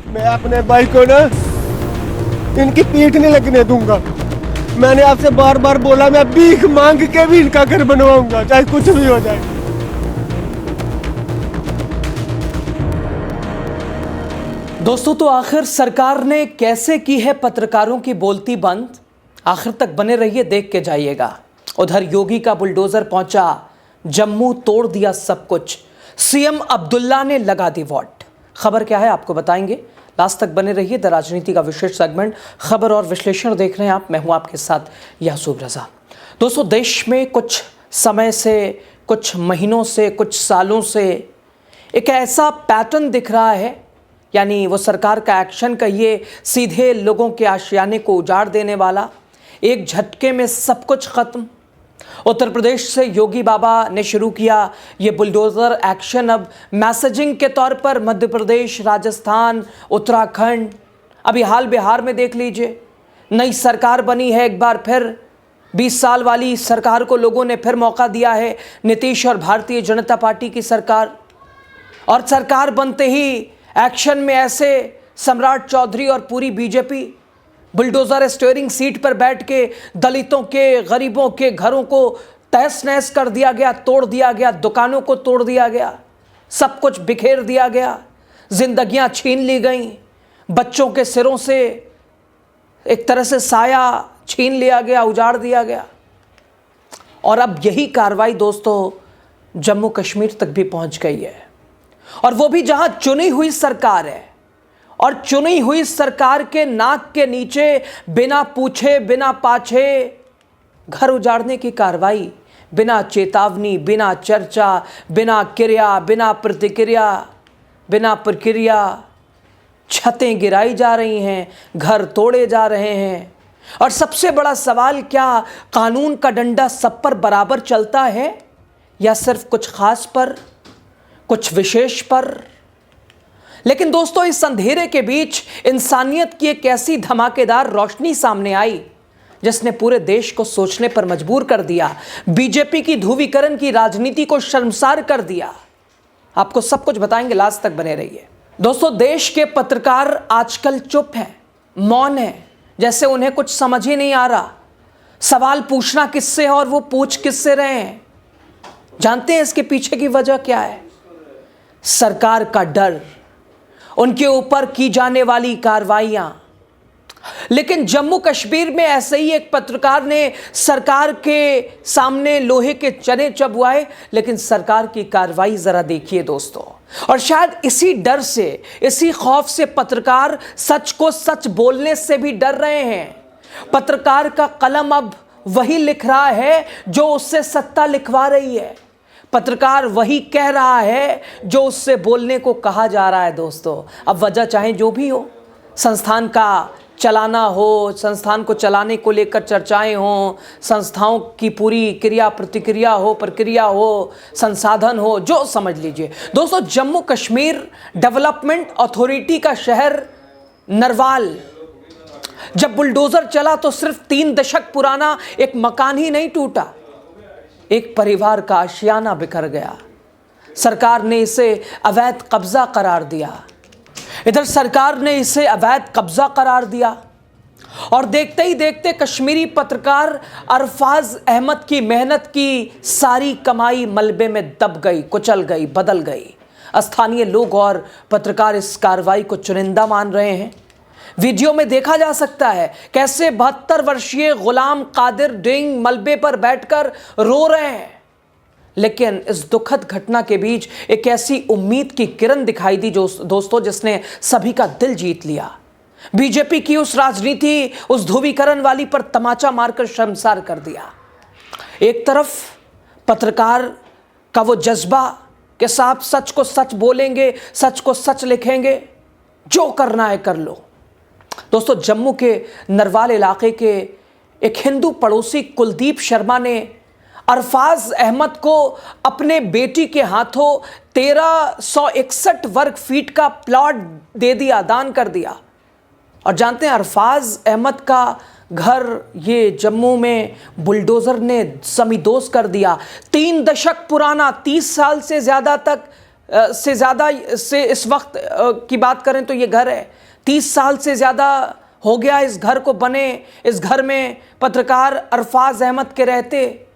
मैं अपने भाई को ना इनकी पीठ नहीं लगने दूंगा। मैंने आपसे बार बार बोला, मैं भीख मांग के भी इनका घर बनवाऊंगा, चाहे कुछ भी हो जाए। दोस्तों, तो आखिर सरकार ने कैसे की है पत्रकारों की बोलती बंद? आखिर तक बने रहिए, देख के जाइएगा। उधर योगी का बुलडोजर पहुंचा, जम्मू तोड़ दिया सब कुछ। सीएम अब्दुल्ला ने लगा दी वॉट। खबर क्या है आपको बताएंगे, लास्ट तक बने रहिए। द राजनीति का विशेष सेगमेंट खबर और विश्लेषण देख रहे हैं आप। मैं हूं आपके साथ यासूब रजा। दोस्तों, देश में कुछ समय से, कुछ महीनों से, कुछ सालों से एक ऐसा पैटर्न दिख रहा है, यानी वो सरकार का एक्शन कहिए, सीधे लोगों के आशियाने को उजाड़ देने वाला, एक झटके में सब कुछ खत्म। उत्तर प्रदेश से योगी बाबा ने शुरू किया ये बुलडोजर एक्शन, अब मैसेजिंग के तौर पर मध्य प्रदेश, राजस्थान, उत्तराखंड, अभी हाल बिहार में देख लीजिए। नई सरकार बनी है, एक बार फिर 20 साल वाली सरकार को लोगों ने फिर मौका दिया है, नीतीश और भारतीय जनता पार्टी की सरकार। और सरकार बनते ही एक्शन में ऐसे सम्राट चौधरी और पूरी बीजेपी बुलडोजर स्टीयरिंग सीट पर बैठ के दलितों के, गरीबों के घरों को तहस नहस कर दिया गया, तोड़ दिया गया, दुकानों को तोड़ दिया गया, सब कुछ बिखेर दिया गया, जिंदगियां छीन ली गईं, बच्चों के सिरों से एक तरह से साया छीन लिया गया, उजाड़ दिया गया। और अब यही कार्रवाई दोस्तों जम्मू कश्मीर तक भी पहुंच गई है, और वो भी जहां चुनी हुई सरकार है। और चुनी हुई सरकार के नाक के नीचे बिना पूछे, बिना पाछे घर उजाड़ने की कार्रवाई, बिना चेतावनी, बिना चर्चा, बिना क्रिया, बिना प्रतिक्रिया, बिना प्रक्रिया छतें गिराई जा रही हैं, घर तोड़े जा रहे हैं। और सबसे बड़ा सवाल, क्या कानून का डंडा सब पर बराबर चलता है या सिर्फ कुछ खास पर, कुछ विशेष पर? लेकिन दोस्तों, इस अंधेरे के बीच इंसानियत की एक ऐसी धमाकेदार रोशनी सामने आई जिसने पूरे देश को सोचने पर मजबूर कर दिया, बीजेपी की ध्रुवीकरण की राजनीति को शर्मसार कर दिया। आपको सब कुछ बताएंगे, लास्ट तक बने रहिए। दोस्तों, देश के पत्रकार आजकल चुप हैं, मौन हैं, जैसे उन्हें कुछ समझ ही नहीं आ रहा। सवाल पूछना किससे है और वो पूछ किससे रहे हैं? जानते हैं इसके पीछे की वजह क्या है? सरकार का डर, उनके ऊपर की जाने वाली कार्रवाइयां। लेकिन जम्मू कश्मीर में ऐसे ही एक पत्रकार ने सरकार के सामने लोहे के चने चबवाए, लेकिन सरकार की कार्रवाई जरा देखिए दोस्तों। और शायद इसी डर से, इसी खौफ से पत्रकार सच को सच बोलने से भी डर रहे हैं। पत्रकार का कलम अब वही लिख रहा है जो उससे सत्ता लिखवा रही है। पत्रकार वही कह रहा है जो उससे बोलने को कहा जा रहा है दोस्तों। अब वजह चाहे जो भी हो, संस्थान का चलाना हो, संस्थान को चलाने को लेकर चर्चाएं हों, संस्थाओं की पूरी क्रिया प्रतिक्रिया हो, प्रक्रिया हो, संसाधन हो, जो समझ लीजिए दोस्तों। जम्मू कश्मीर डेवलपमेंट अथॉरिटी का शहर नरवाल, जब बुलडोजर चला तो सिर्फ 3 दशक पुराना एक मकान ही नहीं टूटा, एक परिवार का आशियाना बिखर गया। सरकार ने इसे अवैध कब्जा करार दिया। इधर सरकार ने इसे अवैध कब्जा करार दिया और देखते ही देखते कश्मीरी पत्रकार अरफाज अहमद की मेहनत की सारी कमाई मलबे में दब गई, कुचल गई, बदल गई। स्थानीय लोग और पत्रकार इस कार्रवाई को चुनिंदा मान रहे हैं। वीडियो में देखा जा सकता है कैसे 72 वर्षीय गुलाम कादिर डिंग मलबे पर बैठकर रो रहे हैं। लेकिन इस दुखद घटना के बीच एक ऐसी उम्मीद की किरण दिखाई दी जो दोस्तों जिसने सभी का दिल जीत लिया। बीजेपी की उस राजनीति, उस ध्रुवीकरण वाली पर तमाचा मारकर शर्मसार कर दिया। एक तरफ पत्रकार का वो जज्बा कि साहब सच को सच बोलेंगे, सच को सच लिखेंगे, जो करना है कर लो। दोस्तों, जम्मू के नरवाल इलाके के एक हिंदू पड़ोसी कुलदीप शर्मा ने अरफाज अहमद को अपने बेटी के हाथों 1361 वर्ग फीट का प्लॉट दे दिया, दान कर दिया। और जानते हैं अरफाज अहमद का घर ये जम्मू में बुलडोजर ने समीदोज कर दिया। 3 दशक पुराना, 30 साल से ज़्यादा तक से ज़्यादा से इस वक्त की बात करें तो ये घर है, 30 साल से ज़्यादा हो गया इस घर को बने। इस घर में पत्रकार अरफाज अहमद के रहते,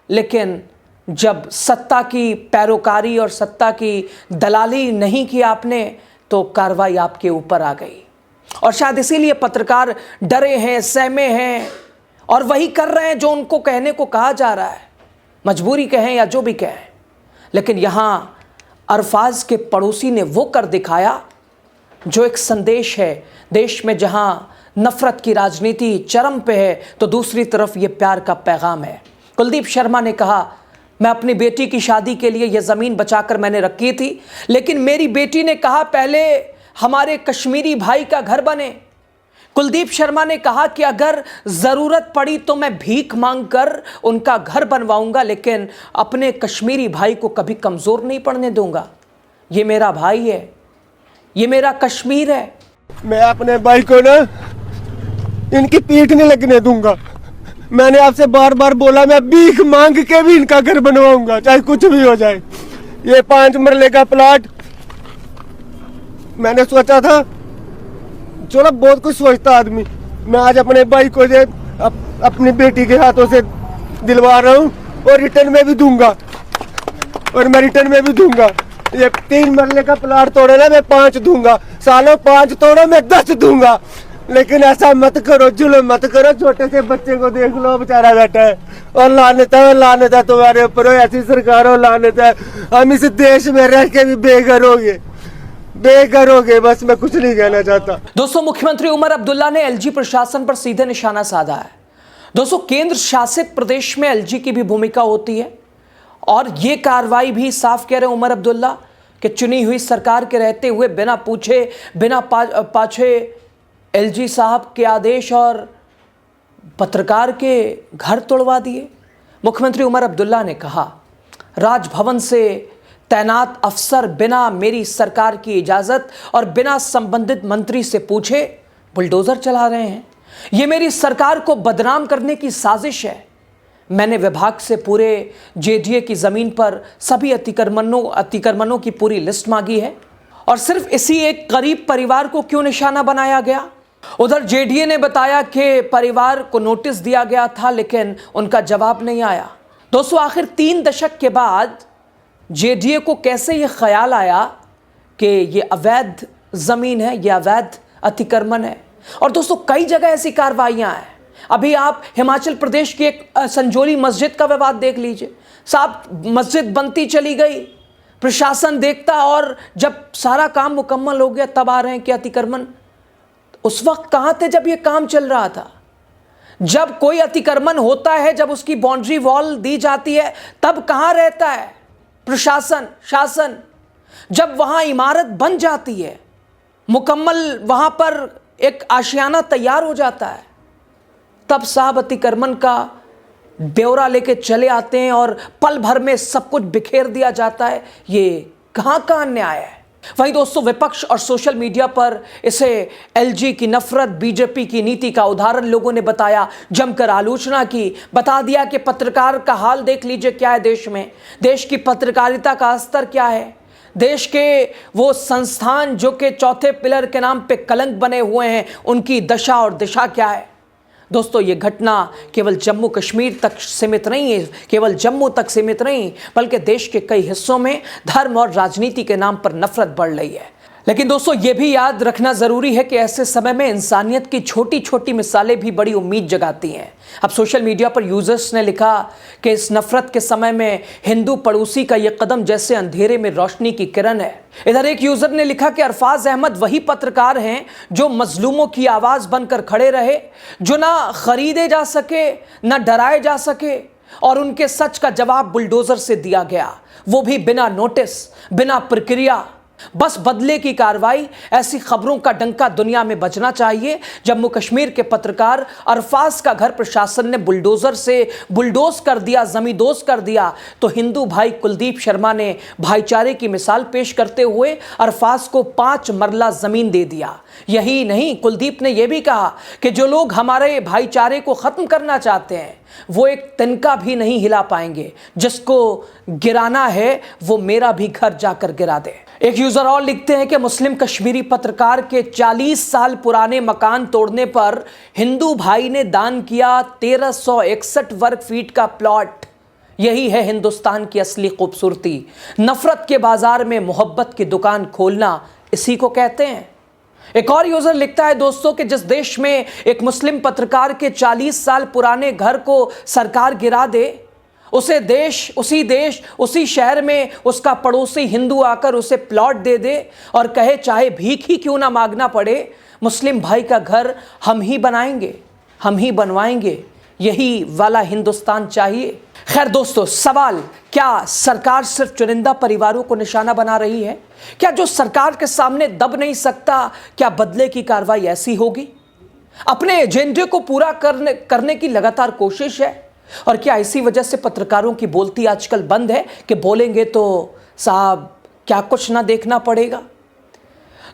लेकिन जब सत्ता की पैरोकारी और सत्ता की दलाली नहीं की आपने तो कार्रवाई आपके ऊपर आ गई। और शायद इसीलिए पत्रकार डरे हैं, सहमे हैं और वही कर रहे हैं जो उनको कहने को कहा जा रहा है, मजबूरी कहें या जो भी कहें। लेकिन यहाँ अरफाज के पड़ोसी ने वो कर दिखाया जो एक संदेश है देश में, जहाँ नफरत की राजनीति चरम पे है तो दूसरी तरफ ये प्यार का पैगाम है। कुलदीप शर्मा ने कहा, मैं अपनी बेटी की शादी के लिए यह ज़मीन बचाकर मैंने रखी थी, लेकिन मेरी बेटी ने कहा पहले हमारे कश्मीरी भाई का घर बने। कुलदीप शर्मा ने कहा कि अगर ज़रूरत पड़ी तो मैं भीख मांगकर उनका घर बनवाऊंगा, लेकिन अपने कश्मीरी भाई को कभी कमज़ोर नहीं पड़ने दूंगा। ये मेरा भाई है, ये मेरा कश्मीर है। मैं अपने भाई को ना इनकी पीठ नहीं लगने दूंगा। मैंने आपसे बार बार बोला, मैं भीख मांग के भी इनका घर बनवाऊंगा, चाहे कुछ भी हो जाए। ये 5 मरले का प्लाट मैंने सोचा था, चलो बहुत कुछ सोचता आदमी, मैं आज अपने भाई को अपनी बेटी के हाथों से दिलवा रहा हूँ और रिटर्न में भी दूंगा, और मैं रिटर्न में भी दूंगा। ये 3 मरले का प्लाट तोड़े ना, मैं 5 दूंगा। सालों 5 तोड़ो, मैं 10 दूंगा। लेकिन ऐसा मत करो, जुल्म मत करो। छोटे से बच्चे को देख लो, बेचारा बैठा है, और लानत है तुम्हारे ऊपर। ऐसी सरकार हो, लानत है। हम इस देश में रह के भी बेघर हो गए। बस मैं कुछ नहीं कहना चाहता। दोस्तों, मुख्यमंत्री उमर अब्दुल्ला ने एलजी प्रशासन पर सीधे निशाना साधा है। दोस्तों, केंद्र शासित प्रदेश में एलजी की भी भूमिका होती है, और ये कार्रवाई भी साफ कह रहे उमर अब्दुल्ला कि चुनी हुई सरकार के रहते हुए बिना पूछे बिना पाछे एलजी साहब के आदेश और पत्रकार के घर तोड़वा दिए। मुख्यमंत्री उमर अब्दुल्ला ने कहा, राजभवन से तैनात अफसर बिना मेरी सरकार की इजाज़त और बिना संबंधित मंत्री से पूछे बुलडोज़र चला रहे हैं। ये मेरी सरकार को बदनाम करने की साजिश है। मैंने विभाग से पूरे जेडीए की ज़मीन पर सभी अतिक्रमणों की पूरी लिस्ट मांगी है, और सिर्फ इसी एक करीब परिवार को क्यों निशाना बनाया गया? उधर जेडीए ने बताया कि परिवार को नोटिस दिया गया था, लेकिन उनका जवाब नहीं आया। दोस्तों, आखिर 3 दशक के बाद जेडीए को कैसे ये ख्याल आया कि ये अवैध ज़मीन है, ये अवैध अतिक्रमण है? और दोस्तों, कई जगह ऐसी कार्रवाइयाँ हैं। अभी आप हिमाचल प्रदेश की एक संजोली मस्जिद का विवाद देख लीजिए। साहब, मस्जिद बनती चली गई, प्रशासन देखता, और जब सारा काम मुकम्मल हो गया तब आ रहे हैं कि अतिक्रमण। उस वक्त कहाँ थे जब ये काम चल रहा था? जब कोई अतिक्रमण होता है, जब उसकी बाउंड्री वॉल दी जाती है, तब कहाँ रहता है प्रशासन, शासन? जब वहाँ इमारत बन जाती है, मुकम्मल वहाँ पर एक आशियाना तैयार हो जाता है, तब साहब अतिक्रमण का ब्यौरा लेके चले आते हैं और पल भर में सब कुछ बिखेर दिया जाता है। ये कहाँ का अन्याय है? वहीं दोस्तों, विपक्ष और सोशल मीडिया पर इसे एलजी की नफरत, बीजेपी की नीति का उदाहरण लोगों ने बताया, जमकर आलोचना की, बता दिया कि पत्रकार का हाल देख लीजिए क्या है देश में, देश की पत्रकारिता का स्तर क्या है, देश के वो संस्थान जो कि चौथे पिलर के नाम पे कलंक बने हुए हैं, उनकी दशा और दिशा क्या है। दोस्तों, ये घटना केवल जम्मू कश्मीर तक सीमित नहीं है, केवल जम्मू तक सीमित नहीं, बल्कि देश के कई हिस्सों में धर्म और राजनीति के नाम पर नफरत बढ़ रही है। लेकिन दोस्तों, ये भी याद रखना ज़रूरी है कि ऐसे समय में इंसानियत की छोटी छोटी मिसालें भी बड़ी उम्मीद जगाती हैं। अब सोशल मीडिया पर यूजर्स ने लिखा कि इस नफरत के समय में हिंदू पड़ोसी का ये कदम जैसे अंधेरे में रोशनी की किरण है। इधर एक यूजर ने लिखा कि अरफाज अहमद वही पत्रकार हैं जो मजलूमों की आवाज़ बनकर खड़े रहे, जो ना खरीदे जा सके, ना डराए जा सके, और उनके सच का जवाब बुलडोज़र से दिया गया, वो भी बिना नोटिस, बिना प्रक्रिया। बस बदले की कार्रवाई, ऐसी खबरों का डंका दुनिया में बजना चाहिए। जम्मू कश्मीर के पत्रकार अरफाज का घर प्रशासन ने बुलडोजर से बुलडोज कर दिया, जमींदोज कर दिया, तो हिंदू भाई कुलदीप शर्मा ने भाईचारे की मिसाल पेश करते हुए अरफाज को 5 मरला जमीन दे दिया। यही नहीं, कुलदीप ने यह भी कहा कि जो लोग हमारे भाईचारे को खत्म करना चाहते हैं वो एक तिनका भी नहीं हिला पाएंगे, जिसको गिराना है वो मेरा भी घर जाकर गिरा दे। एक यूजर और लिखते हैं कि मुस्लिम कश्मीरी पत्रकार के 40 साल पुराने मकान तोड़ने पर हिंदू भाई ने दान किया 1361 वर्ग फीट का प्लॉट। यही है हिंदुस्तान की असली खूबसूरती। नफरत के बाजार में मोहब्बत की दुकान खोलना, इसी को कहते हैं। एक और यूजर लिखता है दोस्तों कि जिस देश में एक मुस्लिम पत्रकार के 40 साल पुराने घर को सरकार गिरा दे, उसी शहर में उसका पड़ोसी हिंदू आकर उसे प्लॉट दे दे और कहे चाहे भीख ही क्यों ना मांगना पड़े, मुस्लिम भाई का घर हम ही बनाएंगे, हम ही बनवाएंगे। यही वाला हिंदुस्तान चाहिए। खैर दोस्तों, सवाल, क्या सरकार सिर्फ चुनिंदा परिवारों को निशाना बना रही है? क्या जो सरकार के सामने दब नहीं सकता, क्या बदले की कार्रवाई ऐसी होगी? अपने एजेंडे को पूरा करने की लगातार कोशिश है। और क्या इसी वजह से पत्रकारों की बोलती आजकल बंद है कि बोलेंगे तो साहब क्या कुछ ना देखना पड़ेगा?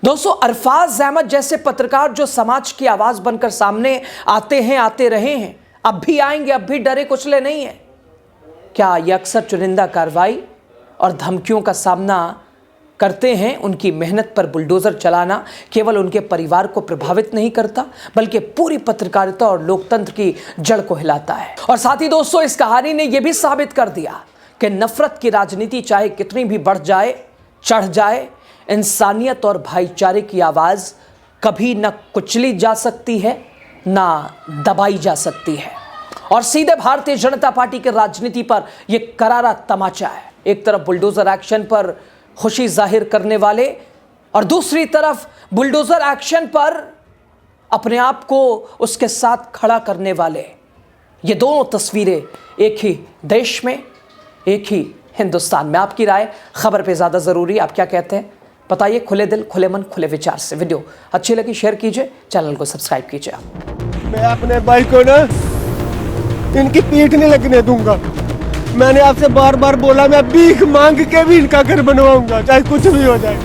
दोस्तों, अरफाज अहमद जैसे पत्रकार जो समाज की आवाज बनकर सामने आते हैं, आते रहे हैं, अब भी आएंगे, अब भी डरे कुचले नहीं है। क्या ये अक्सर चुनिंदा कार्रवाई और धमकियों का सामना करते हैं? उनकी मेहनत पर बुलडोजर चलाना केवल उनके परिवार को प्रभावित नहीं करता, बल्कि पूरी पत्रकारिता और लोकतंत्र की जड़ को हिलाता है। और साथ ही दोस्तों, इस कहानी ने यह भी साबित कर दिया कि नफरत की राजनीति चाहे कितनी भी बढ़ जाए, चढ़ जाए, इंसानियत और भाईचारे की आवाज कभी न कुचली जा सकती है, ना दबाई जा सकती है। और सीधे भारतीय जनता पार्टी की राजनीति पर यह करारा तमाचा है। एक तरफ बुलडोजर एक्शन पर खुशी जाहिर करने वाले और दूसरी तरफ बुलडोजर एक्शन पर अपने आप को उसके साथ खड़ा करने वाले। ये दोनों तस्वीरें एक ही देश में, एक ही हिंदुस्तान में। आपकी राय खबर पे ज़्यादा ज़रूरी, आप क्या कहते हैं बताइए। खुले दिल, खुले मन, खुले विचार से वीडियो अच्छी लगी शेयर कीजिए, चैनल को सब्सक्राइब कीजिए। मैं अपने भाई को ना इनकी पीठ नहीं लगने दूंगा। मैंने आपसे बार बार बोला, मैं भीख मांग के भी इनका घर बनवाऊंगा, चाहे कुछ भी हो जाए।